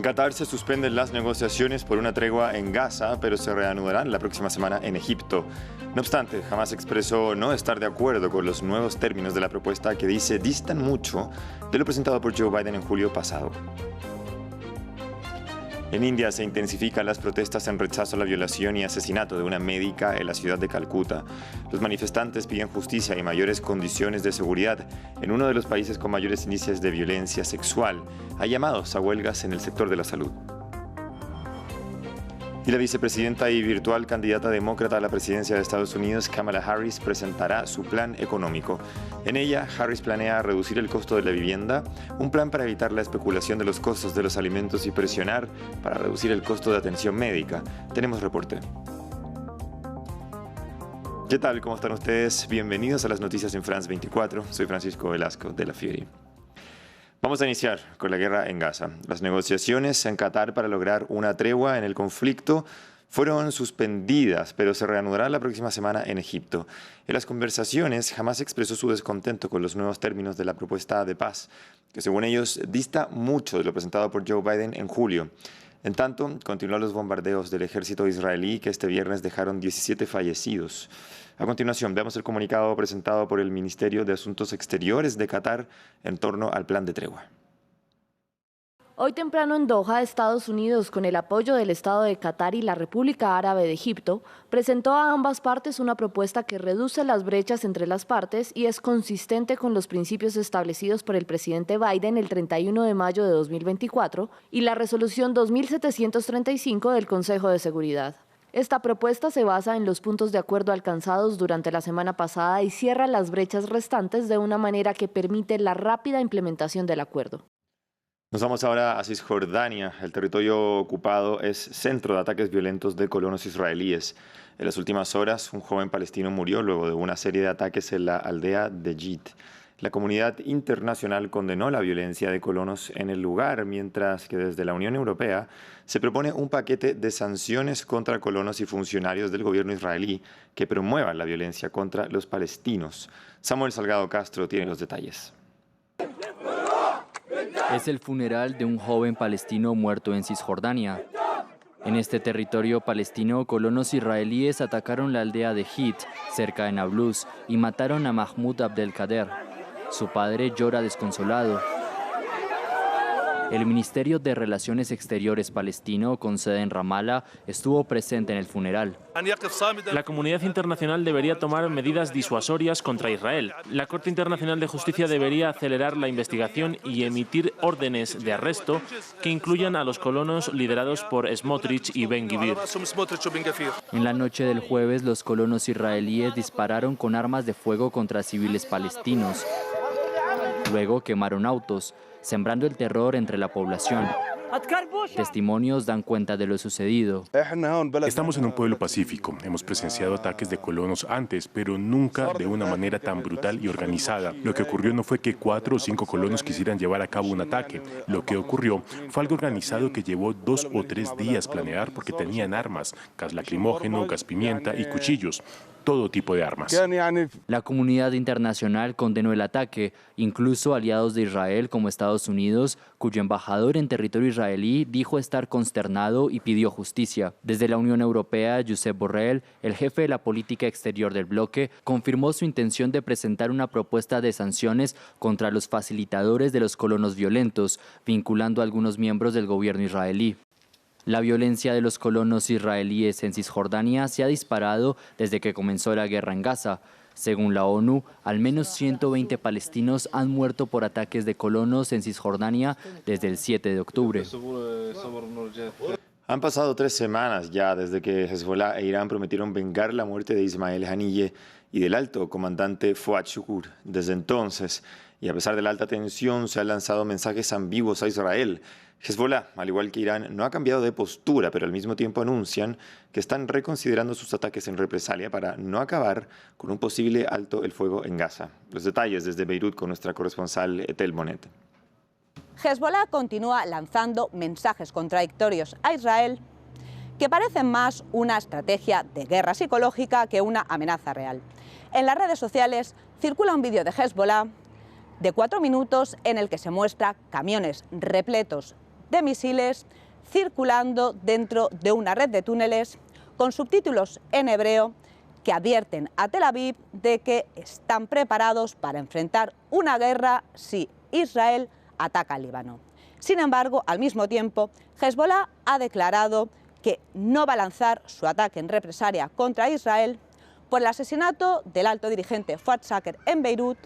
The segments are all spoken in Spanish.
Qatar se suspenden las negociaciones por una tregua en Gaza, pero se reanudarán la próxima semana en Egipto. No obstante, Hamás expresó no estar de acuerdo con los nuevos términos de la propuesta que dice distan mucho de lo presentado por Joe Biden en julio pasado. En India se intensifican las protestas en rechazo a la violación y asesinato de una médica en la ciudad de Calcuta. Los manifestantes piden justicia y mayores condiciones de seguridad en uno de los países con mayores índices de violencia sexual. Hay llamados a huelgas en el sector de la salud. Y la vicepresidenta y virtual candidata demócrata a la presidencia de Estados Unidos, Kamala Harris, presentará su plan económico. En ella, Harris planea reducir el costo de la vivienda, un plan para evitar la especulación de los costos de los alimentos y presionar para reducir el costo de atención médica. Tenemos reporte. ¿Qué tal? ¿Cómo están ustedes? Bienvenidos a las noticias en France 24. Soy Francisco Velasco de La Fiori. Vamos a iniciar con la guerra en Gaza. Las negociaciones en Qatar para lograr una tregua en el conflicto fueron suspendidas, pero se reanudará la próxima semana en Egipto. En las conversaciones, Hamás expresó su descontento con los nuevos términos de la propuesta de paz, que según ellos dista mucho de lo presentado por Joe Biden en julio. En tanto, continúan los bombardeos del ejército israelí que este viernes dejaron 17 fallecidos. A continuación, veamos el comunicado presentado por el Ministerio de Asuntos Exteriores de Qatar en torno al plan de tregua. Hoy temprano en Doha, Estados Unidos, con el apoyo del Estado de Qatar y la República Árabe de Egipto, presentó a ambas partes una propuesta que reduce las brechas entre las partes y es consistente con los principios establecidos por el presidente Biden el 31 de mayo de 2024 y la resolución 2735 del Consejo de Seguridad. Esta propuesta se basa en los puntos de acuerdo alcanzados durante la semana pasada y cierra las brechas restantes de una manera que permite la rápida implementación del acuerdo. Nos vamos ahora a Cisjordania. El territorio ocupado es centro de ataques violentos de colonos israelíes. En las últimas horas, un joven palestino murió luego de una serie de ataques en la aldea de Jit. La comunidad internacional condenó la violencia de colonos en el lugar, mientras que desde la Unión Europea se propone un paquete de sanciones contra colonos y funcionarios del gobierno israelí que promuevan la violencia contra los palestinos. Samuel Salgado Castro tiene los detalles. Es el funeral de un joven palestino muerto en Cisjordania. En este territorio palestino, colonos israelíes atacaron la aldea de Jit, cerca de Nablus, y mataron a Mahmoud Abdelkader. Su padre llora desconsolado. El Ministerio de Relaciones Exteriores palestino, con sede en Ramallah, estuvo presente en el funeral. La comunidad internacional debería tomar medidas disuasorias contra Israel. La Corte Internacional de Justicia debería acelerar la investigación y emitir órdenes de arresto que incluyan a los colonos liderados por Smotrich y Ben-Gvir. En la noche del jueves, los colonos israelíes dispararon con armas de fuego contra civiles palestinos. Luego quemaron autos, sembrando el terror entre la población. Testimonios dan cuenta de lo sucedido. Estamos en un pueblo pacífico. Hemos presenciado ataques de colonos antes, pero nunca de una manera tan brutal y organizada. Lo que ocurrió no fue que 4 o 5 colonos quisieran llevar a cabo un ataque. Lo que ocurrió fue algo organizado que llevó 2 o 3 días planear porque tenían armas, gas lacrimógeno, gas pimienta y cuchillos. Todo tipo de armas. La comunidad internacional condenó el ataque, incluso aliados de Israel como Estados Unidos, cuyo embajador en territorio israelí dijo estar consternado y pidió justicia. Desde la Unión Europea, Josep Borrell, el jefe de la política exterior del bloque, confirmó su intención de presentar una propuesta de sanciones contra los facilitadores de los colonos violentos, vinculando a algunos miembros del gobierno israelí. La violencia de los colonos israelíes en Cisjordania se ha disparado desde que comenzó la guerra en Gaza. Según la ONU, al menos 120 palestinos han muerto por ataques de colonos en Cisjordania desde el 7 de octubre. Han pasado 3 semanas ya desde que Hezbollah e Irán prometieron vengar la muerte de Ismael Haniyeh y del alto comandante Fuad Shukur. Desde entonces, y a pesar de la alta tensión, se han lanzado mensajes ambiguos a Israel. Hezbollah, al igual que Irán, no ha cambiado de postura, pero al mismo tiempo anuncian que están reconsiderando sus ataques en represalia para no acabar con un posible alto el fuego en Gaza. Los detalles desde Beirut con nuestra corresponsal Etel Monet. Hezbollah continúa lanzando mensajes contradictorios a Israel que parecen más una estrategia de guerra psicológica que una amenaza real. En las redes sociales circula un vídeo de Hezbollah de 4 minutos en el que se muestra camiones repletos de misiles circulando dentro de una red de túneles con subtítulos en hebreo que advierten a Tel Aviv de que están preparados para enfrentar una guerra si Israel ataca al Líbano. Sin embargo, al mismo tiempo, Hezbollah ha declarado que no va a lanzar su ataque en represalia contra Israel por el asesinato del alto dirigente Fuad Shaker en Beirut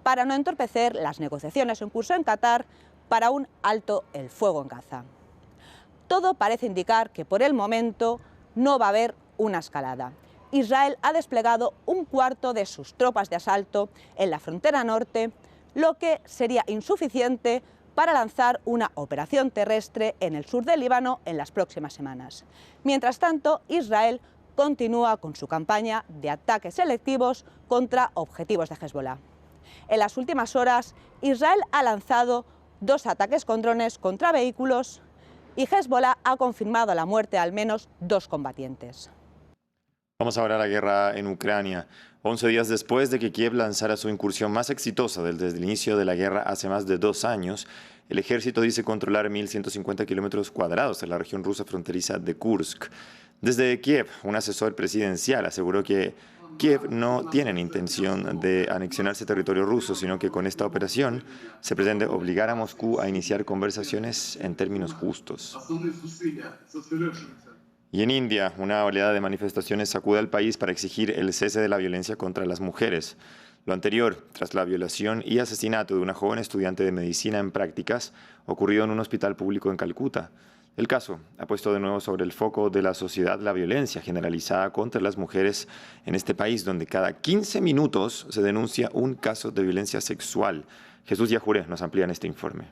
para no entorpecer las negociaciones en curso en Qatar para un alto el fuego en Gaza. Todo parece indicar que por el momento no va a haber una escalada. Israel ha desplegado un cuarto de sus tropas de asalto en la frontera norte, lo que sería insuficiente para lanzar una operación terrestre en el sur del Líbano en las próximas semanas. Mientras tanto, Israel continúa con su campaña de ataques selectivos contra objetivos de Hezbollah. En las últimas horas, Israel ha lanzado 2 ataques con drones contra vehículos y Hezbollah ha confirmado la muerte de al menos 2 combatientes. Vamos ahora a la guerra en Ucrania. 11 días después de que Kiev lanzara su incursión más exitosa desde el inicio de la guerra hace más de 2 años, el ejército dice controlar 1.150 kilómetros cuadrados en la región rusa fronteriza de Kursk. Desde Kiev, un asesor presidencial aseguró que Kiev no tiene intención de anexionar ese territorio ruso, sino que con esta operación se pretende obligar a Moscú a iniciar conversaciones en términos justos. Y en India, una oleada de manifestaciones sacude al país para exigir el cese de la violencia contra las mujeres. Lo anterior, tras la violación y asesinato de una joven estudiante de medicina en prácticas, ocurrido en un hospital público en Calcuta. El caso ha puesto de nuevo sobre el foco de la sociedad la violencia generalizada contra las mujeres en este país, donde cada 15 minutos se denuncia un caso de violencia sexual. Jesús Yajure nos amplía en este informe.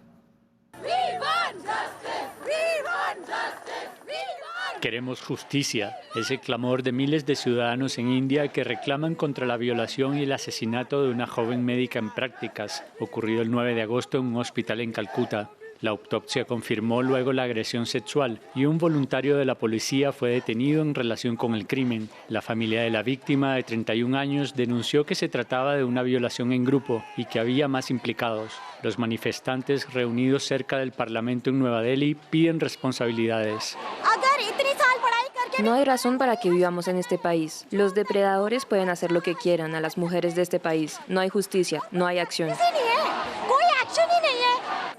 Queremos justicia, es el clamor de miles de ciudadanos en India que reclaman contra la violación y el asesinato de una joven médica en prácticas, ocurrido el 9 de agosto en un hospital en Calcuta. La autopsia confirmó luego la agresión sexual y un voluntario de la policía fue detenido en relación con el crimen. La familia de la víctima, de 31 años, denunció que se trataba de una violación en grupo y que había más implicados. Los manifestantes reunidos cerca del Parlamento en Nueva Delhi piden responsabilidades. No hay razón para que vivamos en este país. Los depredadores pueden hacer lo que quieran a las mujeres de este país. No hay justicia, no hay acción.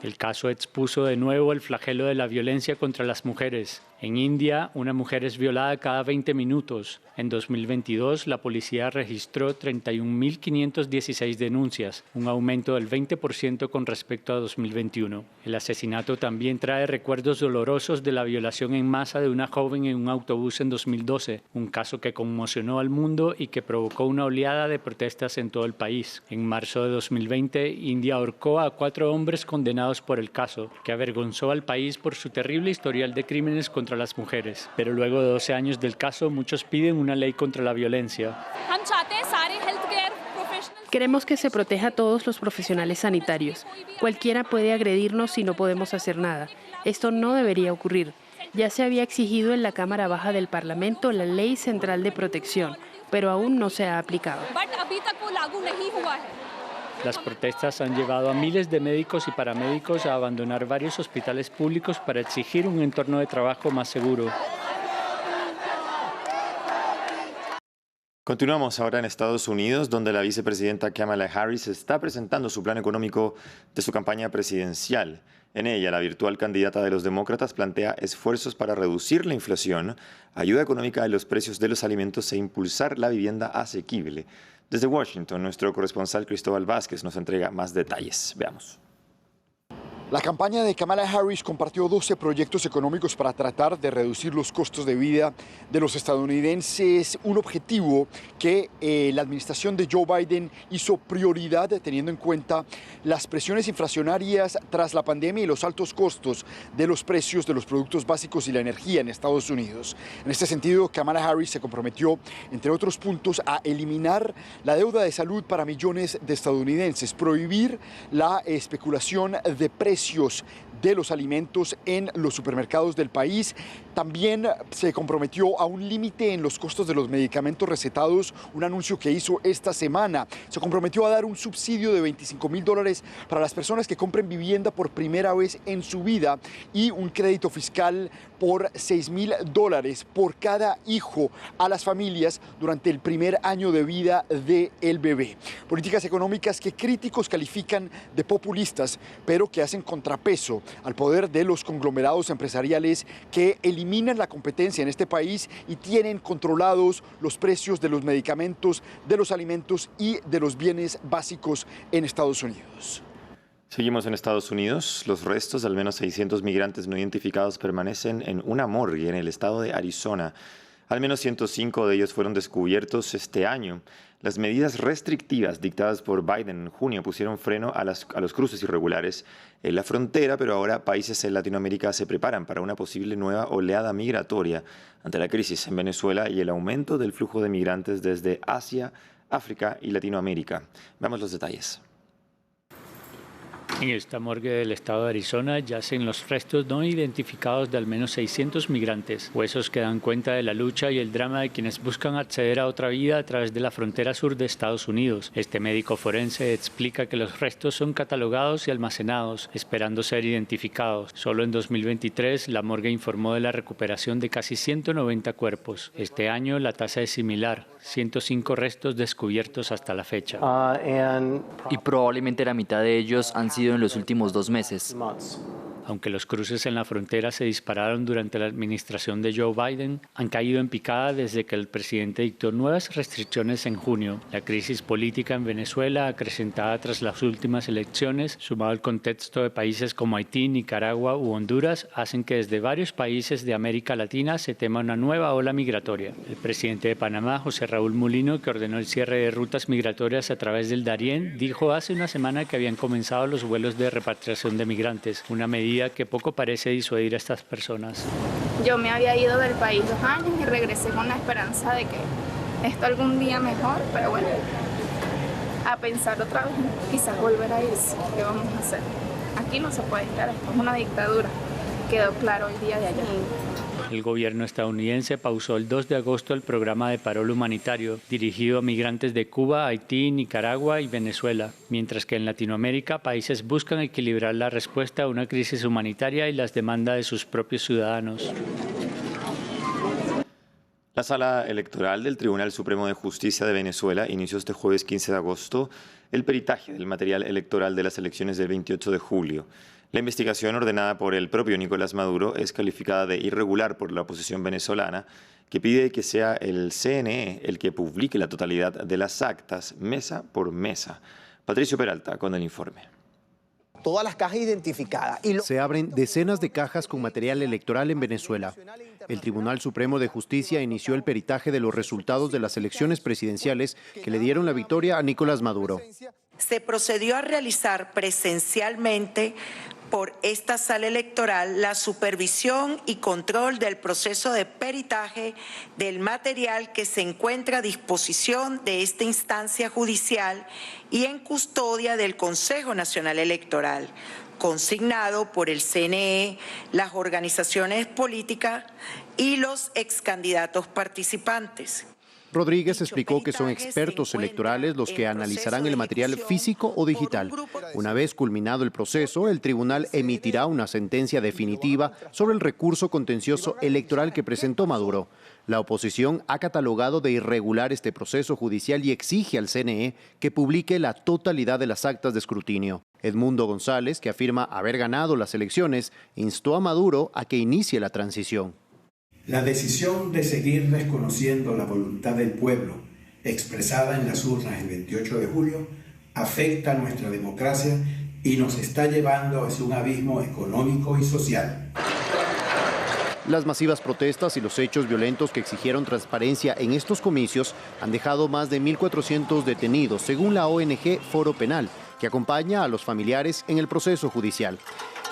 El caso expuso de nuevo el flagelo de la violencia contra las mujeres. En India, una mujer es violada cada 20 minutos. En 2022, la policía registró 31.516 denuncias, un aumento del 20% con respecto a 2021. El asesinato también trae recuerdos dolorosos de la violación en masa de una joven en un autobús en 2012, un caso que conmocionó al mundo y que provocó una oleada de protestas en todo el país. En marzo de 2020, India ahorcó a 4 hombres condenados por el caso, que avergonzó al país por su terrible historial de crímenes contra las mujeres. Pero luego de 12 años del caso, muchos piden una ley contra la violencia. Queremos que se proteja a todos los profesionales sanitarios. Cualquiera puede agredirnos y no podemos hacer nada. Esto no debería ocurrir. Ya se había exigido en la Cámara Baja del Parlamento la Ley Central de Protección, pero aún no se ha aplicado. Las protestas han llevado a miles de médicos y paramédicos a abandonar varios hospitales públicos para exigir un entorno de trabajo más seguro. Continuamos ahora en Estados Unidos, donde la vicepresidenta Kamala Harris está presentando su plan económico de su campaña presidencial. En ella, la virtual candidata de los demócratas plantea esfuerzos para reducir la inflación, ayuda económica de los precios de los alimentos e impulsar la vivienda asequible. Desde Washington, nuestro corresponsal Cristóbal Vázquez nos entrega más detalles. Veamos. La campaña de Kamala Harris compartió 12 proyectos económicos para tratar de reducir los costos de vida de los estadounidenses, un objetivo que la administración de Joe Biden hizo prioridad teniendo en cuenta las presiones inflacionarias tras la pandemia y los altos costos de los precios de los productos básicos y la energía en Estados Unidos. En este sentido, Kamala Harris se comprometió, entre otros puntos, a eliminar la deuda de salud para millones de estadounidenses, prohibir la especulación de precios de los alimentos en los supermercados del país, También se comprometió a un límite en los costos de los medicamentos recetados, un anuncio que hizo esta semana. Se comprometió a dar un subsidio de $25,000 para las personas que compren vivienda por primera vez en su vida y un crédito fiscal por $6,000 por cada hijo a las familias durante el primer año de vida del bebé. Políticas económicas que críticos califican de populistas, pero que hacen contrapeso al poder de los conglomerados empresariales que eliminan la competencia en este país y tienen controlados los precios de los medicamentos, de los alimentos y de los bienes básicos en Estados Unidos. Seguimos en Estados Unidos. Los restos de al menos 600 migrantes no identificados permanecen en una morgue en el estado de Arizona. Al menos 105 de ellos fueron descubiertos este año. Las medidas restrictivas dictadas por Biden en junio pusieron freno a los cruces irregulares en la frontera, pero ahora países en Latinoamérica se preparan para una posible nueva oleada migratoria ante la crisis en Venezuela y el aumento del flujo de migrantes desde Asia, África y Latinoamérica. Veamos los detalles. En esta morgue del estado de Arizona yacen los restos no identificados de al menos 600 migrantes, huesos que dan cuenta de la lucha y el drama de quienes buscan acceder a otra vida a través de la frontera sur de Estados Unidos. Este médico forense explica que los restos son catalogados y almacenados, esperando ser identificados. Solo en 2023, la morgue informó de la recuperación de casi 190 cuerpos. Este año la tasa es similar, 105 restos descubiertos hasta la fecha. Y probablemente la mitad de ellos han sido en los últimos 2 meses. Aunque los cruces en la frontera se dispararon durante la administración de Joe Biden, han caído en picada desde que el presidente dictó nuevas restricciones en junio. La crisis política en Venezuela, acrecentada tras las últimas elecciones, sumado al contexto de países como Haití, Nicaragua u Honduras, hacen que desde varios países de América Latina se tema una nueva ola migratoria. El presidente de Panamá, José Raúl Mulino, que ordenó el cierre de rutas migratorias a través del Darién, dijo hace una semana que habían comenzado los vuelos de repatriación de migrantes, una medida que poco parece disuadir a estas personas. Yo me había ido del país 2 años y regresé con la esperanza de que esto algún día mejor, pero bueno, a pensar otra vez, quizás volver a irse. ¿Qué vamos a hacer? Aquí no se puede estar, esto es una dictadura. Quedó claro el día de ayer. El gobierno estadounidense pausó el 2 de agosto el programa de parol humanitario dirigido a migrantes de Cuba, Haití, Nicaragua y Venezuela, mientras que en Latinoamérica países buscan equilibrar la respuesta a una crisis humanitaria y las demandas de sus propios ciudadanos. La Sala Electoral del Tribunal Supremo de Justicia de Venezuela inició este jueves 15 de agosto el peritaje del material electoral de las elecciones del 28 de julio. La investigación ordenada por el propio Nicolás Maduro es calificada de irregular por la oposición venezolana, que pide que sea el CNE el que publique la totalidad de las actas, mesa por mesa. Patricio Peralta con el informe. Todas las cajas identificadas. Se abren decenas de cajas con material electoral en Venezuela. El Tribunal Supremo de Justicia inició el peritaje de los resultados de las elecciones presidenciales que le dieron la victoria a Nicolás Maduro. Se procedió a realizar presencialmente por esta sala electoral la supervisión y control del proceso de peritaje del material que se encuentra a disposición de esta instancia judicial y en custodia del Consejo Nacional Electoral, consignado por el CNE, las organizaciones políticas y los excandidatos participantes. Rodríguez explicó que son expertos electorales los que analizarán el material físico o digital. Una vez culminado el proceso, el tribunal emitirá una sentencia definitiva sobre el recurso contencioso electoral que presentó Maduro. La oposición ha catalogado de irregular este proceso judicial y exige al CNE que publique la totalidad de las actas de escrutinio. Edmundo González, que afirma haber ganado las elecciones, instó a Maduro a que inicie la transición. La decisión de seguir desconociendo la voluntad del pueblo expresada en las urnas el 28 de julio afecta a nuestra democracia y nos está llevando hacia un abismo económico y social. Las masivas protestas y los hechos violentos que exigieron transparencia en estos comicios han dejado más de 1.400 detenidos, según la ONG Foro Penal, que acompaña a los familiares en el proceso judicial.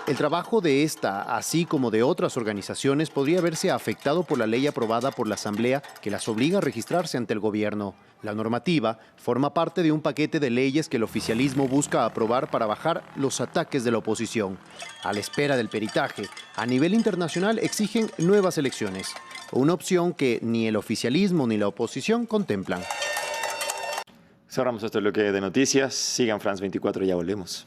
El trabajo de esta, así como de otras organizaciones, podría verse afectado por la ley aprobada por la Asamblea que las obliga a registrarse ante el gobierno. La normativa forma parte de un paquete de leyes que el oficialismo busca aprobar para bajar los ataques de la oposición. A la espera del peritaje, a nivel internacional exigen nuevas elecciones, una opción que ni el oficialismo ni la oposición contemplan. Cerramos este bloque de noticias. Sigan France 24, ya volvemos.